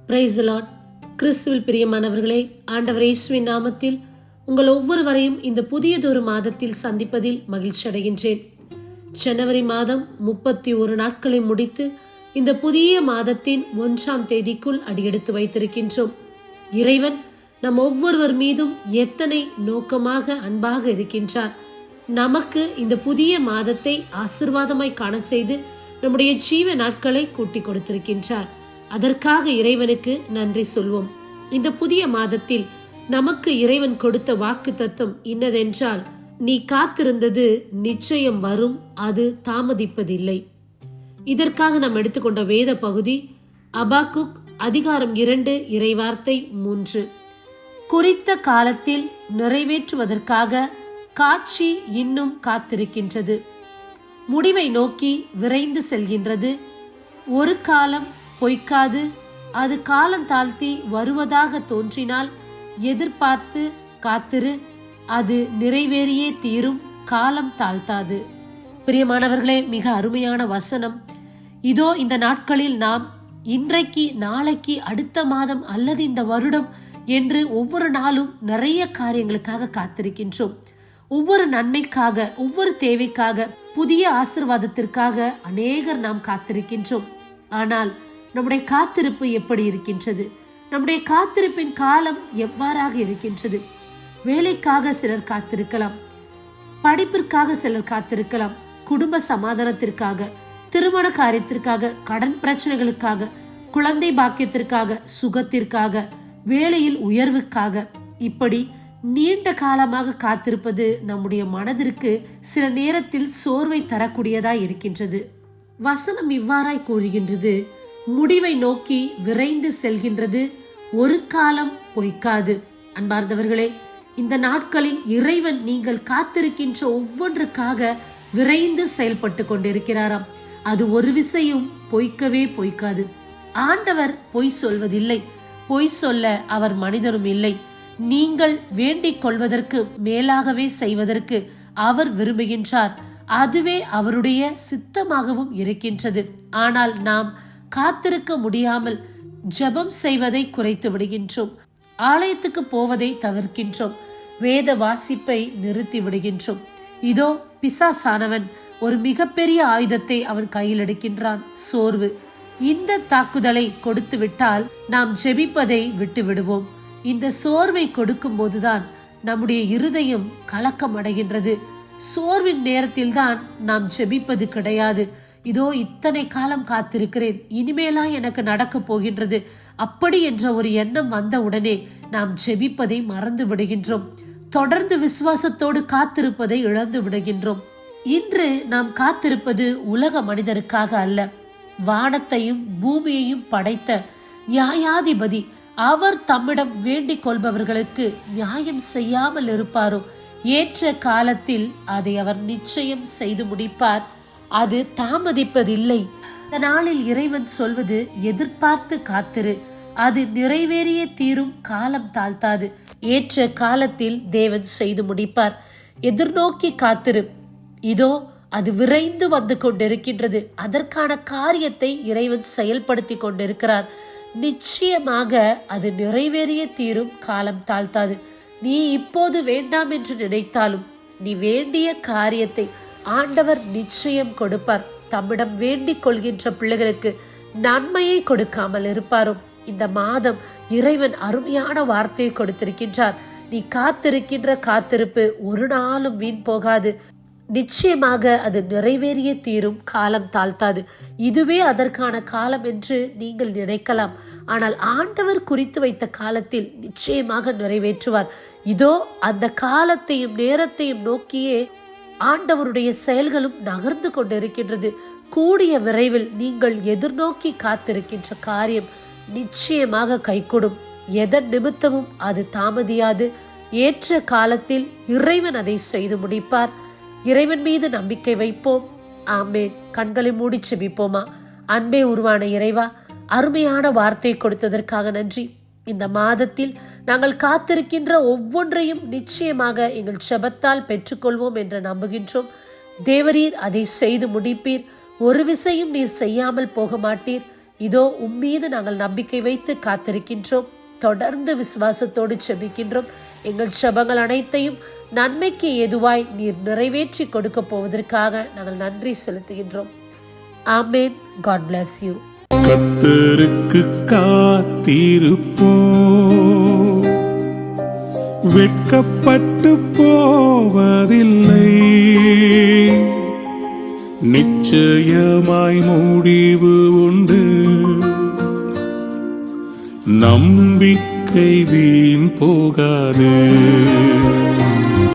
Praise the Lord. கிறிஸ்துவில் பிரியமானவர்களே, ஆண்டவர் இயேசுவின் நாமத்தில் உங்கள் ஒவ்வொருவரையும் இந்த புதியதொரு மாதத்தில் சந்திப்பதில் மகிழ்ச்சி அடைகின்றேன். ஜனவரி மாதம் 31 நாட்களை முடித்து இந்த புதிய மாதத்தின் 1ஆம் தேதிக்குள் அடியெடுத்து வைத்திருக்கின்றோம். இறைவன் நம் ஒவ்வொருவர் மீதும் எத்தனை நோக்கமாக அன்பாக இருக்கின்றார். நமக்கு இந்த புதிய மாதத்தை ஆசீர்வாதமாய் காண செய்து நம்முடைய ஜீவ நாட்களை கூட்டி கொடுத்திருக்கின்றார். அதற்காக இறைவனுக்கு நன்றி சொல்வோம். இந்த புதிய மாதத்தில் நமக்கு இறைவன் கொடுத்த வாக்கு தத்தம் இன்னதென்றால், நீ காத்திருந்தது நிச்சயம் வரும், அது தாமதிப்பதில்லை. இதற்காக நாம் எடுத்துக்கொண்ட வேத பகுதி அபாக்குக் அதிகாரம் 2 இறைவார்த்தை 3. குறித்த காலத்தில் நிறைவேற்றுவதற்காக காட்சி இன்னும் காத்திருக்கின்றது, முடிவை நோக்கி விரைந்து செல்கின்றது. ஒரு காலம் பொய்க்காது, அது காலம் தாழ்த்தி வருவதாக தோன்றினால் எதிர்பார்த்து காத்திரு, அது நிறைவேறியே தீரும், காலம் தாழ்த்தாது. பிரியமானவர்களே, மிக அருமையான வசனம். இதோ இந்த நாட்களில் நாம் இன்றைக்கு, நாளைக்கு, அடுத்த மாதம் அல்லது இந்த வருடம் என்று ஒவ்வொரு நாளும் நிறைய காரியங்களுக்காக காத்திருக்கின்றோம். ஒவ்வொரு நன்மைக்காக, ஒவ்வொரு தேவைக்காக, புதிய ஆசீர்வாதத்திற்காக அநேகர் நாம் காத்திருக்கின்றோம். ஆனால் நம்முடைய காத்திருப்பு எப்படி இருக்கின்றது? நம்முடைய காத்திருப்பின் காலம் எவ்வாறாக இருக்கின்றது? வேலைக்காக சிலர் காத்திருக்கலாம், படிப்பிற்காக சிலர் காத்திருக்கலாம், குடும்ப சமாதானத்திற்காக, திருமண காரியத்திற்காக, கடன் பிரச்சனைகளுக்காக, குழந்தை பாக்கியத்திற்காக, சுகத்திற்காக, வேலையில் உயர்வுக்காக, இப்படி நீண்ட காலமாக காத்திருப்பது நம்முடைய மனதிற்கு சில நேரத்தில் சோர்வை தரக்கூடியதாய் இருக்கின்றது. வசனம் இவ்வாறாய் கூறுகின்றது, முடிவை நோக்கி விரைந்து செல்கின்றது, ஒரு காலம் பொய்க்காது. அன்பார்ந்தவர்களே, இந்த நாட்களில் இறைவன் நீங்கள் காத்திருக்கின்ற ஒவ்வொன்றுக்காக விரைந்து செயல்பட்டு கொண்டிருக்கிறாராம். அது ஒரு விசையும் பொய்க்கவே பொய்க்காது. ஆண்டவர் பொய் சொல்வதில்லை, பொய் சொல்ல அவர் மனிதரும் இல்லை. நீங்கள் வேண்டிக் கொள்வதற்கு மேலாகவே செய்வதற்கு அவர் விரும்புகின்றார். அதுவே அவருடைய சித்தமாகவும் இருக்கின்றது. ஆனால் நாம் காத்திருக்க முடியாமல் ஜெபம் செய்வதை குறைத்து விடுகின்றோம், ஆலயத்துக்கு போவதை தவிர்க்கின்றோம், வேத வாசிப்பை நிறுத்தி விடுகின்றோம். இதோ பிசாசானவன் ஒரு மிகப்பெரிய ஆயுதத்தை அவன் கையில் எடுக்கின்றான், சோர்வு. இந்த தாக்குதலை கொடுத்து விட்டால் நாம் ஜெபிப்பதை விட்டு விடுவோம். இந்த சோர்வை கொடுக்கும் போதுதான் நம்முடைய இருதயம் கலக்கம் அடைகின்றது. சோர்வின் நேரத்தில் தான் நாம் ஜெபிப்பது கிடையாது. இதோ இத்தனை காலம் காத்திருக்கிறேன், இனிமேலா எனக்கு நடக்க போகின்றது, அப்படி என்ற ஒரு எண்ணம் வந்தவுடனே நாம் ஜெபிப்பதை மறந்து விடுகின்றோம். தொடர்ந்து விசுவாசத்தோடு காத்திருப்பதை இழந்து விடுகின்றோம். இன்று நாம் காத்திருப்பது உலக மனிதருக்காக அல்ல, வானத்தையும் பூமியையும் படைத்த நியாயாதிபதி. அவர் தம்மிடம் வேண்டிக் கொள்பவர்களுக்கு நியாயம் செய்யாமல் இருப்பாரோ? ஏற்ற காலத்தில் அதை அவர் நிச்சயம் செய்து முடிப்பார், அது தாமதிப்பதில்லை. இந்த நாளில் இறைவன் சொல்வது, எதிர்பார்த்து காத்திரு, அது நிறைவேறிய தீரும், காலம் தாழ்த்தாது. ஏற்ற காலத்தில் தேவன் செய்து முடிப்பார். எதிர்நோக்கி காத்திரு, இதோ அது விரைந்து வந்து கொண்டிருக்கின்றது. அதற்கான காரியத்தை இறைவன் செயல்படுத்தி கொண்டிருக்கிறார். நிச்சயமாக அது நிறைவேறிய தீரும், காலம் தாழ்த்தாது. நீ இப்போது வேண்டாம் என்று நினைத்தாலும் நீ வேண்டிய காரியத்தை ஆண்டவர் நிச்சயம் கொடுப்பார். தம்மிடம் வேண்டிக் கொள்கின்ற பிள்ளைகளுக்கு நன்மையை கொடுக்காமல் இருப்பாரோ? இந்த மாதம் இறைவன் அருமையான வார்த்தையை கொடுத்திருக்கின்றார். நீ காத்திருக்கின்ற காத்திருப்பு ஒரு நாளும் வீண் போகாது. நிச்சயமாக அது நிறைவேறிய தீரும், காலம் தாழ்த்தாது. இதுவே அதற்கான காலம் என்று நீங்கள் நினைக்கலாம், ஆனால் ஆண்டவர் குறித்து வைத்த காலத்தில் நிச்சயமாக நிறைவேற்றுவார். இதோ அந்த காலத்தையும் நேரத்தையும் நோக்கியே ஆண்டவருடைய செயல்களும் நகர்ந்து கொண்டிருக்கின்றது. கூடிய விரைவில் நீங்கள் எதிர்நோக்கி காத்திருக்கின்ற காரியம் நிச்சயமாக கைகூடும். எதன் நிமித்தமும் அது தாமதியாது. ஏற்ற காலத்தில் இறைவன் அதை செய்து முடிப்பார். இறைவன் மீது நம்பிக்கை வைப்போம். ஆமேன். கண்களை மூடி செபிப்போமா? அன்பே உருவான இறைவா, அருமையான வார்த்தை கொடுத்ததற்காக நன்றி. இந்த மாதத்தில் நாங்கள் காத்திருக்கின்ற ஒவ்வொன்றையும் நிச்சயமாக எங்கள் ஜெபத்தால் பெற்றுக்கொள்வோம் என்று நம்புகின்றோம். தேவரீர் அதை செய்து முடிப்பீர். ஒரு விசையும் நீர் செய்யாமல் போக மாட்டீர். இதோ உம்மீது நாங்கள் நம்பிக்கை வைத்து காத்திருக்கின்றோம். தொடர்ந்து விசுவாசத்தோடு செபிக்கின்றோம். எங்கள் ஜெபங்கள் அனைத்தையும் நன்மைக்கு ஏதுவாய் நீர் நிறைவேற்றி கொடுக்க போவதற்காக நாங்கள் நன்றி செலுத்துகின்றோம். ஆமேன். God bless you. கர்த்தருக்கு காத்திருப்போம், வெட்கப்பட்டு போவதில்லை. நிச்சயமாய் முடிவு உண்டு, நம்பிக்கை வீண் போகாது.